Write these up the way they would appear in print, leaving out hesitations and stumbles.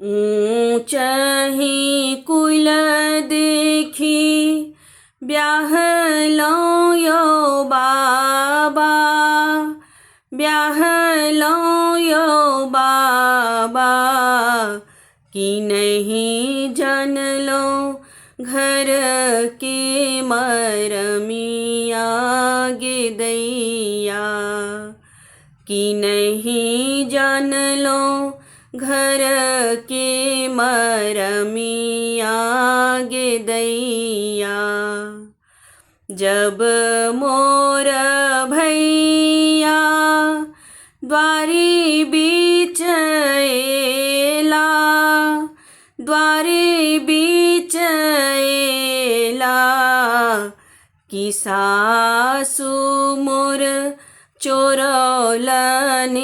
ऊँचही कुल देखी ब्याहलौ यो बाबा, ब्याहलौ यो बाबा, कि नहीं जानलो घर के मरमिया गे दैया, कि नहीं जानलो घर के मरमिया गे दैया। जब मोर भैया द्वारी बीच एला, द्वारी बीच एला, कि सासु मोर चोरौलनी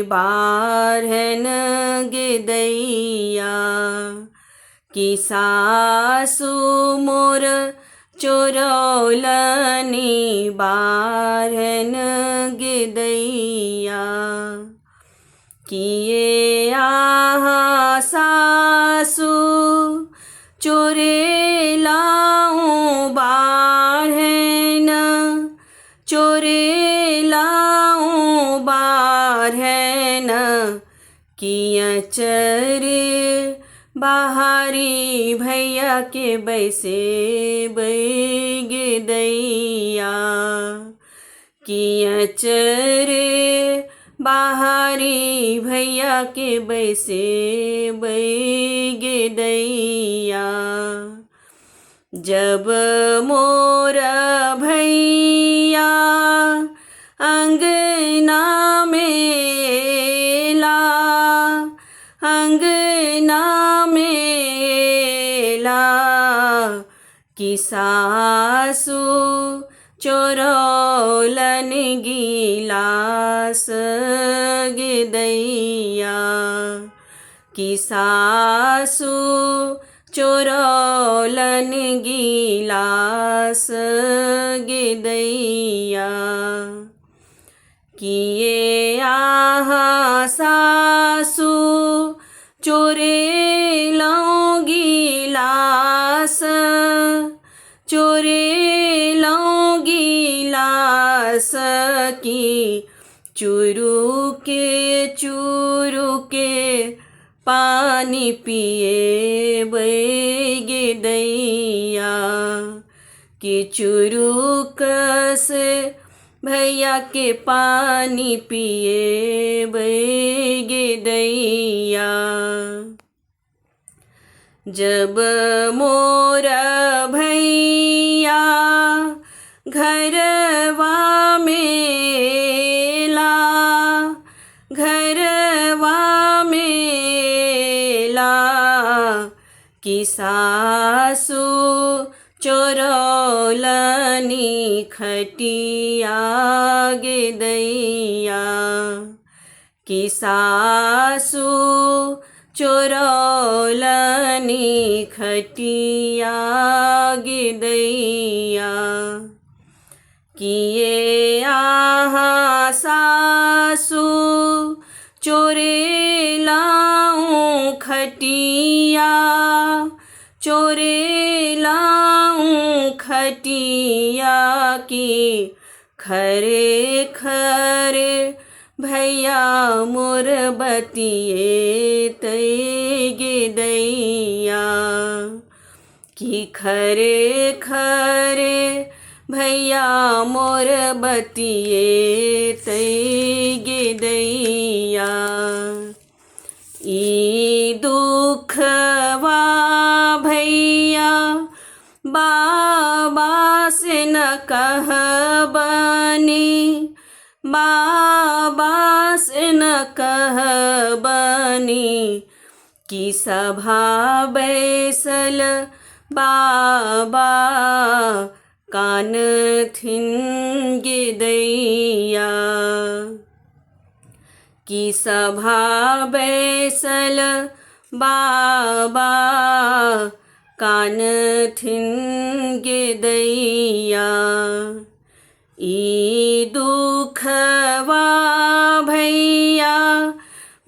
बारहन गे दैया, कि सासु मोर चोरौलनी बारहन गे दैया। किए आहा सासु चोरे लाऊं बारहन, चोरे लाऊं बारहन, किया चरे बाहरी भैया के बैसे बैगे दैया, किया चरे बाहरी भैया के बैसे बैगे दैया। जब मोर भैया अंगना में ला, अंगना में ला, कि सासु चोरौलन गिलास गे दैया, कि सासु चोरौलन गिलास गे दैया। किए आहा सासु चोरे लौं गिलास, चोरे लौं गिलास, की चुरू के पानी पिए बैगे दैया, कि चुरुक से भैया के पानी पिए बैगे दैया। जब मोर भैया घरवा में ला, घरवा में ला, कि सासु चोरौलनी खटिया गे दैया, कि सासु चोरौलनी खटिया गे दैया। किए आहा सासु चोरे लाऊं खटिया, चोरे लाऊं खटिया, की खरे खरे भैया मोर बतिए तैगे दैया, कि खरे खरे भैया मोर बतिए तैगे दैया। ई दुखवा भैया बाबा से न कहबनी, बाबा से न कहबनी, कि सभा बैसल बाबा कान थिन गे दैया, कि सभा बैसल बाबा कान थिन गे दैया। ई दुखवा भैया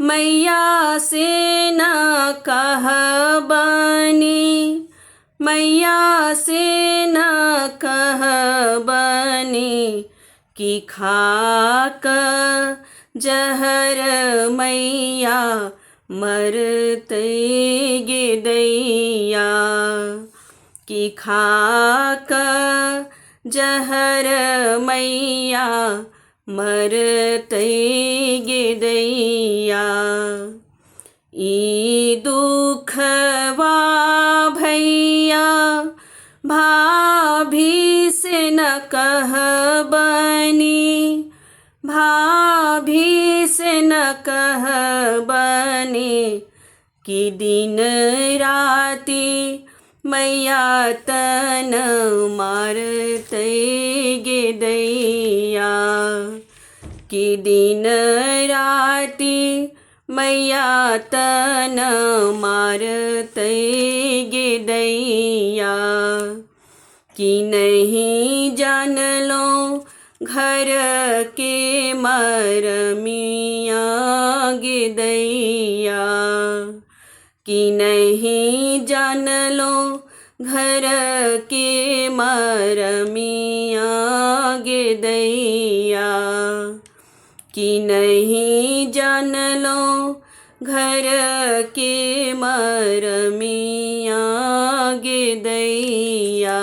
मैया से न कह बनी, मैया से न कह बनी, कि खाक जहर मैया मरते गे दैया, कि खाक जहर मैया मरते गे दैया। ई दुखवा भैया भाभी से न कह बनी, भाभी से न कह बनी, कि दिन राती मैया तन मारते गे दैया, कि दिन राती मैया तन मारते गे दैया। कि नहीं जान लो घर के मरमिया गे दैया, कि नहीं जान लो घर के मरमिया गे दैया, कि नहीं जान लो घर के मरमिया गे दैया।